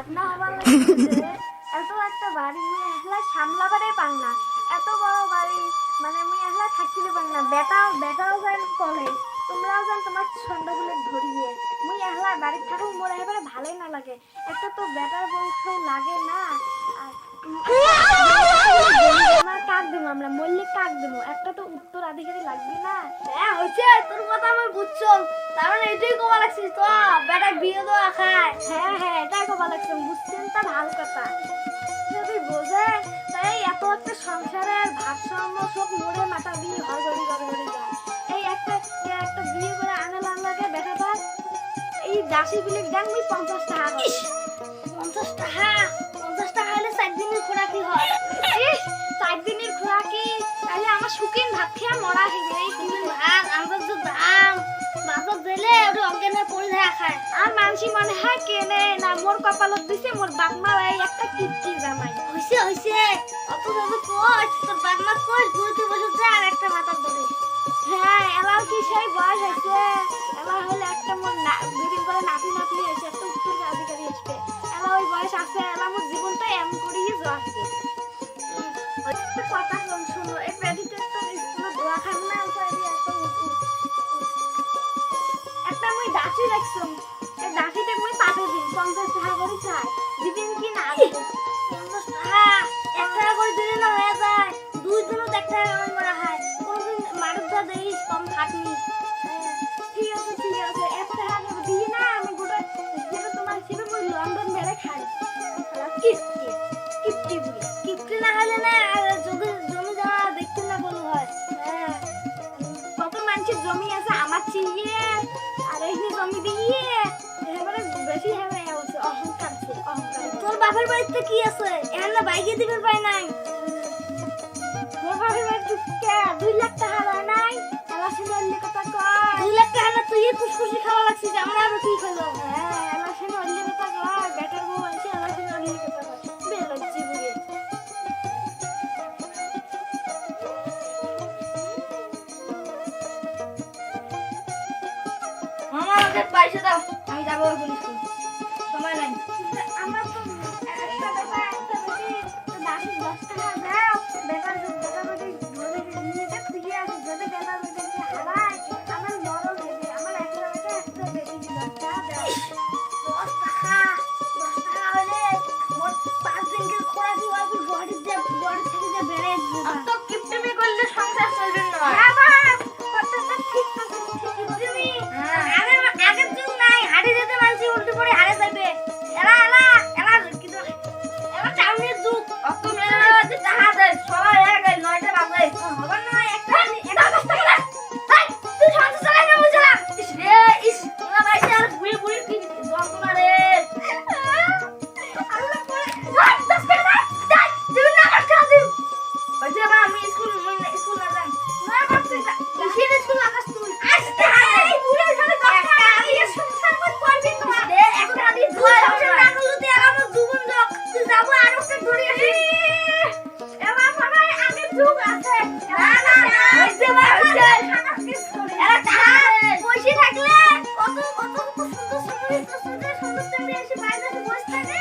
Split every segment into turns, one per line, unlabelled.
ভাবনা হবার লাগছে এত একটা বাড়ি মুই একলা সামলাবারে পাং না। এত বড় বাড়ি মানে মুই একলা থাকিতে পাং না। বেটাও যান কলেজ, তোমরাও যান তোমার ছন্দগুলো ধরিয়ে। মুই একলা বাড়ি থাকো মোর এবারে ভালোই না লাগে। একটা তো বেটার বউ লাগে না। আর কাক দেবো আমরা মল্লিক কাক দেবো, একটা তো উত্তরাধিকারী লাগবে না। হ্যাঁ হয়েছে, তোর কথা আমি বুঝছো। তার মানে এটাই কবা লাগছিস তো বেটা বিয়ে দেওয়া খায়। হ্যাঁ হ্যাঁ এটাই কবা লাগছে, বুঝছেন তা ভালো কথা। যদি বোঝে তাই এত একটা সংসারের ভারসাম্য সব মোড়ে মাথা দিয়ে হড়গড়ি গড়গড়ি যায়। এই একটা বিয়ে করে আনালাম লাগে বেটাটা। এই দাসী বিলেক দেন মুই 50 টাকা। 50 টাকা? 50 টাকা হলে 4 দিনের খোরাকি হয়। 4 দিনের খোরাকি তাহলে আমার শুকিন ভাত খেয়ে মরা হইবে। এই দিন ভাত আমার যে দাম বাজার দিলে ওটা অজ্ঞানে পড়ে যায় খায়। আর মানসি মনে হয় কেনে না, মোর কপালত দিছে মোর বাপ মা এই একটা কিপটি জামাই। হইছে অত ভাবে কই তোর বাপ মা কই ঘুরতে বসে যা আর একটা মাথা ধরে। হ্যাঁ এলাও কি সেই বয়স হয়েছে, এলা হলে একটা মোর না দুদিন পরে নাতি এসে একটা উত্তরাধিকারী আসবে। এলা ওই বয়স আছে, এলা মোর জীবনটা এমন করেই যাওয়া আজকে। একটা কথা শুনো, এই প্রেডিটের তো স্কুলে দোয়া খান না একটা মুই দাসি রাখছুম। এই দাসিতে মুই পাবে দিন 50 টাকা করে চাই, দিবেন কি না? 50 টাকা 1 টাকা করে দিলে না হয়ে যায়। 2 দিনও 1 টাকা কামাই করা হয়, কোনদিন মারুদ দা দেইস কম খাটনি। ঠিক আছে 1 টাকা দিয়ে না আমি গোটা যেটা তোমার ছিল মুই লন্ডন বেড়ে খাই। কিপ্টি না হলে না যদি জমি জমা দেখতে না বলো হয়। হ্যাঁ কত মানুষের জমি আছে আমার চিয়ে, আর এই জমি দিয়ে এবারে বেশি অহংকার। তোর বাপের বাড়িতে কি আছে? এখানে বাইকে দিবের পাই নাই। তোর বাপের বাড়িতে 2 লাখ টাকা হয় নাই। এলা শুনে অন্য কথা কয় 2 লাখ টাকা না তুই খুশখুশি খাওয়া লাগছিস, আমরা আরো কি খেলো? হ্যাঁ এলা শুনে অন্য কথা কয়, বেটার বউ আছে এলা শুনে অন্য কথা কয়। বেলজ্জি বুড়ি। মামা আমাকে পয়সা দাও, আমি যাবো এখন স্কুল, সময় নাই। আমার তো একটা ব্যাপার একটা বেশি দাসি 10 টাকা দাও। ব্যাপার বেটি ধরে নিয়ে যা খুঁজে আসে, যদি ব্যাপার বেটি হারায় আমার মরণ হয়ে আমার একটা বেটি 10 টাকা দাও। 10 টাকা হলে মোট 5 দিনের খোরাকি হয়। বডি থেকে যে বেড়ে তো কিপটেমি করলে সংসার চলবে না। হ্যাঁ বাপ কথাটা ঠিক আছে, ঠিকই তুমি আগের যুগ নাই, হাড়ি যেতে মানছি উল্টো করে হারে যাবে। এলা কিন্তু এলা টাউনের যুগ। অত মেলা যে টাকা দেয় সবাই এক 9টা বাজে হবে না। একটা 10 টাকা দে। হাই তুই সংসার চালাই না বুঝলা? না ভাই আর বুড়ি কি যন্ত্রণা রে। আল্লাহ করে 10 টাকা দে। যাই দিবি না আমার খাওয়া দিবি। ওই যে আমি স্কুল না যাই না করতে কিসের স্কুল আকাশ তুই আজকে এই বুড়ি খালি 10 টাকা দিয়ে সংসার কই করবি তোমার? দে একটা দিয়ে দুই সংসার না করলে তুই আর আমার জীবন যাও। তুই যাব আর একটা ধরে আসি। এবার সবাই আগে যুগ আছে। না ওই যে হচ্ছে এরা পয়সা থাকলে কত সুন্দর তুমি এসে বাইরে বসে থাকে।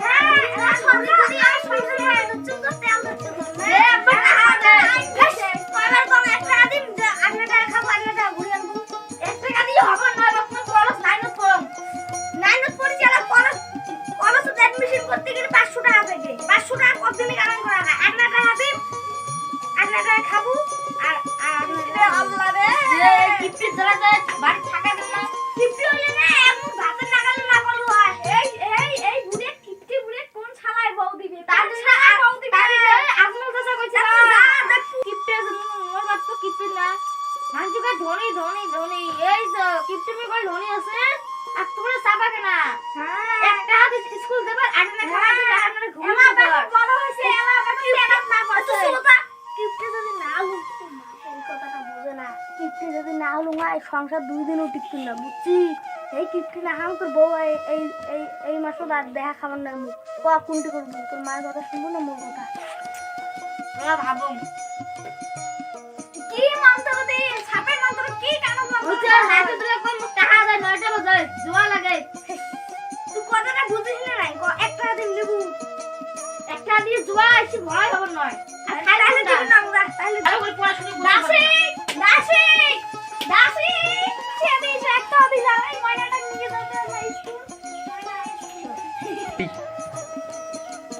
হ্যাঁ এরা সরকার দিয়ে সংসার হয় চুপ করতে আমরা চুপ দে বাবা দে। কয়বার কোন একটা দিন আন্না টাকা খাবো, আন্না টাকা ঘুরে আনবো। 1 টাকা দিয়ে হবে না। আপনি কলেজ নাইনত পড়ি যারা কলেজে অ্যাডমিশন করতে গেলে 500 টাকা থেকে 500 টাকা কতদিনে কামাই করা হয়। আন্না টাকা দিন, আন্না টাকা খাবো। আর আল্লাহ রে কিপটি ধরা যায় বাড়ি থাকা দেন না। কিপটি হলে না এমন ভাতে নাগালে না বলু হয়। এই বুড়ে কিপটি বুড়ে কোন শালায় বউ দিবে? তার শালা বউ দিবে আজমল কথা কইছে না। দেখ কিপটি মোর বাপ তো কিপটি না। মানজুকা ধনী এই তো কিপটি মে কই ধনী আছে। আর তোমরা চাপা কেনা? হ্যাঁ একটা হাতে স্কুল দেবার আর না খাওয়া দিবে আর না ঘুম দেবার। এলা বড় হইছে এলা বাকি এলা না পড়ছে। কিপটি যদি না লুকতে মা এই কথাটা বুঝে না। কিপটি যদি না লুঙা এই সংসার 2 দিনও টিকতো না, বুঝছি? এই কিপটি না হাম তোর বউ এই মাসে রাত দেখা খাবার না মুখ কোনটি করব। তোর মায়ের কথা শুনবো না মোর কথা? তোরা ভাবো কি মন্ত্র দি ছাপের মন্ত্র কি কানো মন্ত্র? বুঝছ না তো তোরা কোন টাকা দেয় 9টা বাজে জোয়া লাগে। তুই কথাটা বুঝিস না নাই টাকা দিয়ে জুয়া এসে ভয় হবে নয় আর তাহলে দিবি না আমরা তাহলে ভালো করে পড়াশোনা করব দাসি দাসি দাসি ছেড়ে একটা দিলা এই ময়নাটা নিয়ে যেতে না স্কুল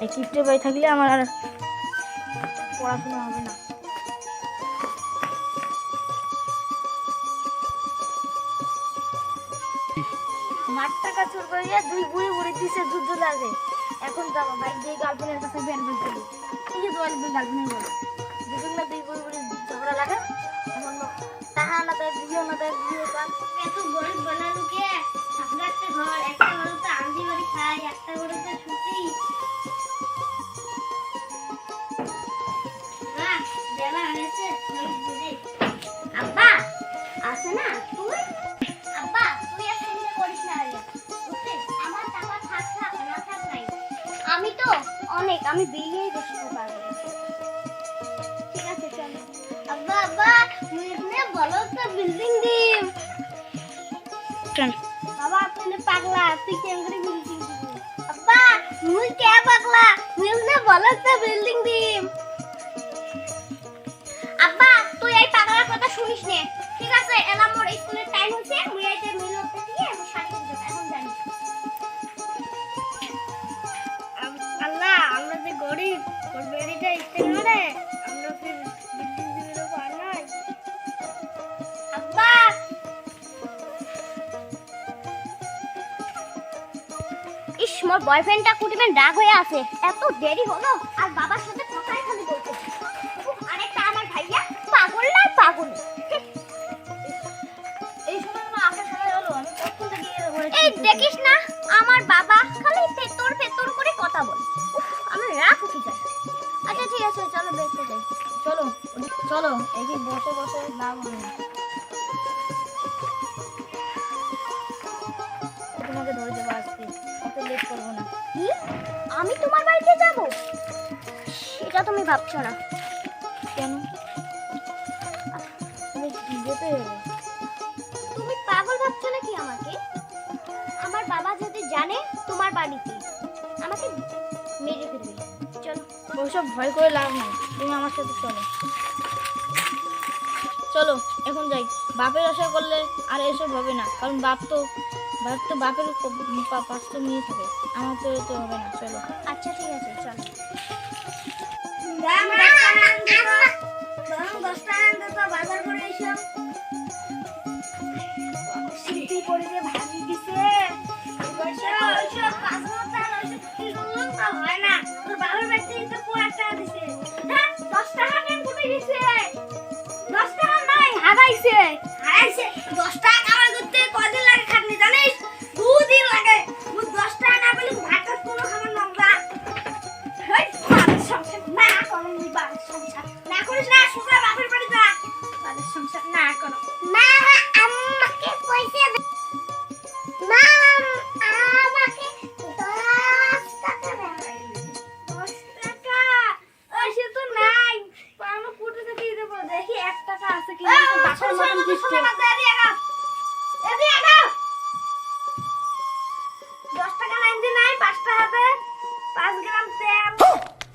এই কিপটে ভাই থাকলে আমার আর পড়াশোনা হবে না মাঠ টাকা চুর করিয়া দুই বুড়ি বুড়ি দিছে যুদ্ধ লাগে এখন যাবো বাইক দিয়ে গার্লফ্রেন্ডের কাছে ব্যান বলতে এই যে তোমার গার্লফ্রেন্ড বলে দুজন না দুই বুড়ি বুড়ি ঝগড়া লাগে এখন তাহা না তাই বিয়ে না তাই বিয়ে কাম এত গরিব বানানো কে আমরা একটা ঘর একটা ঘরে তো আন্দি বাড়ি খাই একটা ঘরে তো ছুটি না বেলা হয়েছে আব্বা আছে না তুই আব্বা তুই আর চিন্তা করিস না রে বুঝতে আমার টাকা থাক থাক না থাক নাই আমি তো অনেক আমি বিয়েই বসতে পারবো ঠিক আছে চলো আব্বা আব্বা মুঝে বলো তো বিল্ডিং দিম চল বাবা আপনি পাগলা তুই কেন করে বিল্ডিং দিবি আব্বা মুই কে পাগলা মুঝে বলো তো বিল্ডিং দিম আব্বা তুই এই পাগলার কথা শুনিস নে ঠিক আছে এলা মোর স্কুলের টাইম হচ্ছে মুই আইতে মিল হতে দিয়ে আমি শাড়ি কিনতে এখন জানি আল্লাহ আমরা যে গরিব ওর বেরিটা স্টেন করে আমরা ফির বিল্ডিং দিলে পার নাই আব্বা ইস মোর বয়ফ্রেন্ডটা কুটিবেন রাগ হয়ে আছে এত দেরি হলো আর বাবার সাথে কথাই খালি বলতে আরেকটা আমার ভাইয়া পাগল না পাগল এই সময় না আসার সময় হলো আমি কখন থেকে এই দেখিস না আমার বাবা খালি ভেতর ভেতর করে কথা বলে আমার রাগ উঠে যায় আচ্ছা ঠিক আছে চলো দেখতে যাই চলো চলো এই যে বসে বসে লাভ হবে না তোমাকে ধরে দেবো আজকে অত লেট করবো না কি আমি তোমার বাড়িতে যাব সেটা তুমি ভাবছো না কেন তুমি যেতে হবে তুমি পাগল ভাবছো নাকি আমাকে আমার বাবা যদি জানে তোমার বাড়িতে আমাকে মেরে ফেলবে চলো ওসব ভয় করে লাভ নেই তুমি আমার সাথে চলো চলো এখন যাই বাপের আশা করলে আর এসব হবে না কারণ বাপ তো বাপের পাঁচ তো নিয়ে থাকে আমার তো তো হবে না চলো আচ্ছা ঠিক আছে চলো বাজার করে এসো সিটি করে যে ভাবি দিছে হয় না তোর বাবার বাড়িতে তো 4 টাকা দিছে হ্যাঁ 10 টাকা কেন কোটে গেছে 10 টাকা নাই হারাইছে 10 টাকা কামাই করতে কয়দিন লাগে খাটনি জানিস 2 দিন লাগে 10 টাকা না পেলে ভাত কোনো খাবার নোংরা হেই বাবার সংসার না করনি বাবার সংসার না করিস না সুজা বাপের বাড়ি যা বাবার সংসার না করো মা আমাকে পয়সা দে মা আমাকে 10 টাকা দে 10 টাকা ওইসে তো নাই আমি কোটে থেকে দেব দেখি 1 টাকা আছে কি না বাপের মতন কিস্তে এদি আগা 10 টাকা লাইন দি নাই 5 টাকাতে 5 গ্রাম তেল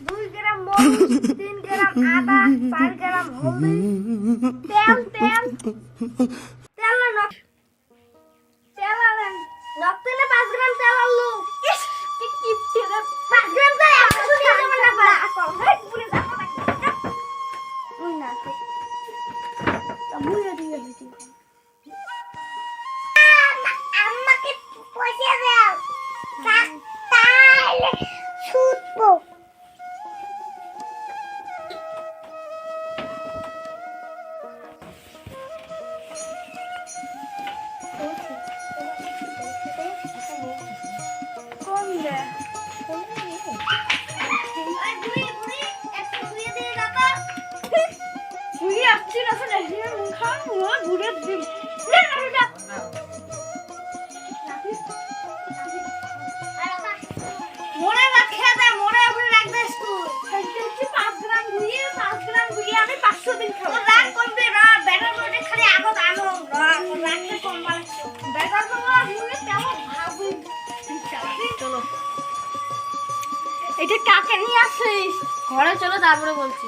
2 গ্রাম মরিচ 3 গ্রাম আদা 4 গ্রাম হলদি তেল না নক তেল আনেন নকতে না 5 গ্রাম তেল আনলো ইস কি কিপটে রে 5 গ্রাম তেল 100 টাকা মানে পারা আকল হেই পুরে যাবো না ওই না তো মুইরা দিয়ে দিছি আমাকে পয়সা দাও তাহলে ছুটবো কোন রে বুড়ি আসছি না আসলে খান ঘুরে দিন মোরে ভাত খেয়ে দে মোরে উপরে রাখবে স্কুল 5 গ্রাম ঘুরিয়ে আমি 500 দিন খাবো রাত কমবে না ব্যাটার রোডে খালি আগত আনো রাখতে কম বাড়ছে ব্যাটার রোড ঘুরে কেমন ভাবি চলো এটা কাকে নিয়ে আসিস?
ঘরে চলো তারপরে বলছি।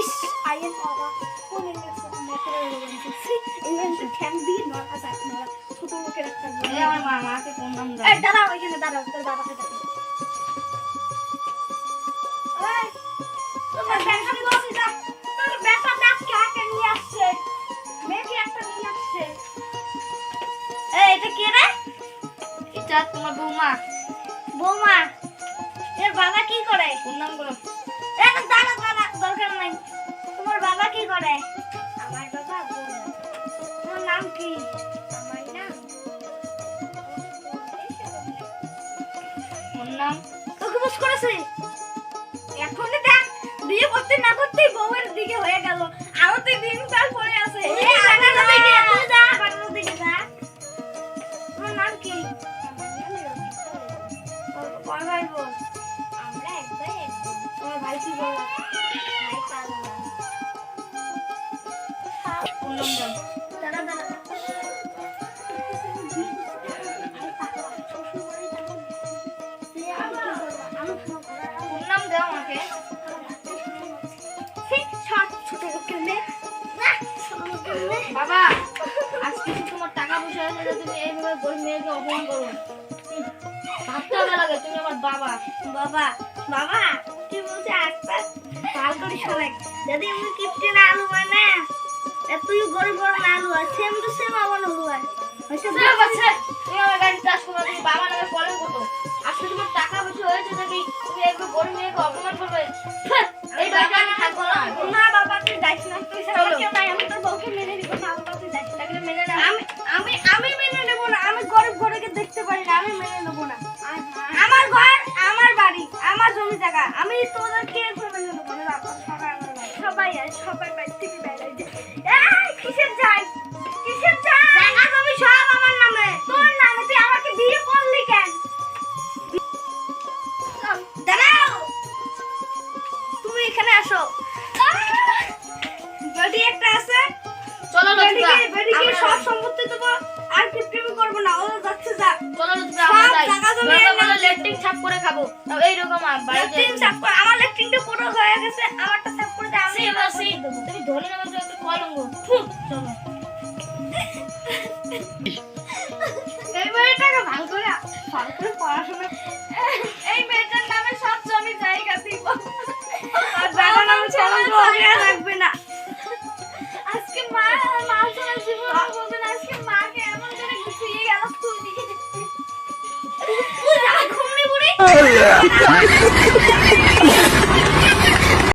ইস, আয়ের বাবা, কোন এনেছে? মোটরের এনেছে। ছি, এনেছে ঠ্যাং দিয়ে নড়া যায়, নড়া। ছোট লোকের একটা বই।
এই আমার মাকে ফোন নাম দাও।
এই দাঁড়াও, এখানে দাঁড়াও, তোর বাবাকে ডাকো। এই, তোমার ব্যাটা বলছি যা। তোর ব্যাটা দেখ কাকে নিয়ে আসছে। মেয়েকে একটা নিয়ে আসছে। এই, এটা কে রে?
এটা তোমার বৌমা।
বৌমা। এর বাবা কি করে?
ফোন নাম করো।
দাঁড়া দাঁড়া, দরকার নাই। তোমার বাবা কি করে? আমার বাবা বৌমা। তোমার নাম কি? আমার নাম
ফোন নাম
তোকে বুঝ করেছে। এখনই দেখ, বিয়ে করতে না করতেই বউয়ের দিকে হয়ে গেল। আরো তো দিনকাল পরে আছে। এই বাগানো দিকে তুই যা, বাগানো দিকে যা। তোমার নাম কি? আমার নাম রবি। কয় ভাই বোন? আমরা এক ভাই এক বোন। তোমার ভাই কি বলে? ভাই পাগলা।
ফোন নাম দাও।
দাঁড়া দাঁড়া। ভাই পাগলা, শ্বশুরবাড়ি যাবো। সে আমি কি করবো? আমি ফোন করা।
ফোন নাম দাও আমাকে। বাবা, আজকে কি তোমার টাকা পয়সা আছে যে তুমি এইভাবে গরিব মেয়েকে অপমান করো? ভাবতে হবে লাগে, তুমি আমার বাবা।
বাবা বাবা কি বলছে আজকাল ভাল করে শোনে যদি আমি কিপটে না আলু হয় না তুই গরিব বড় না আলু হয় সেম টু সেম আমার আলু হয়
সব আছে, তুমি আমার গাড়ি চাষ করো, তুমি বাবা নামে কলম করো। আজকে তোমার টাকা পয়সা হয়েছে নাকি তুমি একবার গরিব মেয়েকে অপমান করবে? এই বাড়িতে আমি থাকবো না।
না বাবা তুই যাইস না, তুই ছাড়া আমার কেউ নাই, আমি তোর বউকে মেনে নিব না। বাবা তুই যাইস না,
তাহলে মেনে নাও।
আমি আমি আমি মেনে নেব না। আমি গরিব ঘরকে দেখতে পারি না, আমি মেনে নেব না। আমার ঘর, আমার বাড়ি, আমার জমি জায়গা, আমি তোদেরকে একবার মেনে নেব না। বাবা সবাই আমার বাড়ি, সবাই আয়, সবাই বাড়ি থেকে বেড়াই যে এই কিসের যাই, কিসের যাই, জায়গা জমি সব আমার নামে। তোর নামে? তুই আমাকে বিয়ে করলি কেন? দাঁড়াও, তুমি এখানে আসো। গাড়ি একটা আছে,
চলো লতিকা,
বেডিকে সব সম্পত্তি দেবো, আর কিপটিমি করবো না। ও যাচ্ছে যা।
চলো লতিকা,
সব
আমরা যাই।
জায়গা জমি
দরকার
এর নাম
পড়লে লেট্রিন ছাপ করে খাবো। তাও এইরকম বাড়িতে
লেট্রিন সাফ কর। আমার লেট্রিনটা পুরো হয়ে গেছে, আমারটা সাফ করে দে। আমি এবার
সি
করে দেবো।
তুমি ধরে নেবে তো একটু কলঙ্ক। ফু, চলো।
এই মেয়েটাকে ভালো করে পড়াশোনা, এই মেয়েটার নামে সব জমি জায়গা দিব। আর বাবা নামে কলঙ্ক হবে লাগবে না। আজকে মা সারা জীবন বলবেন, আজকে মাকে এমন করে গুছিয়ে গেল তুই দিকে। তুই যা ঘুমনি বুড়ি।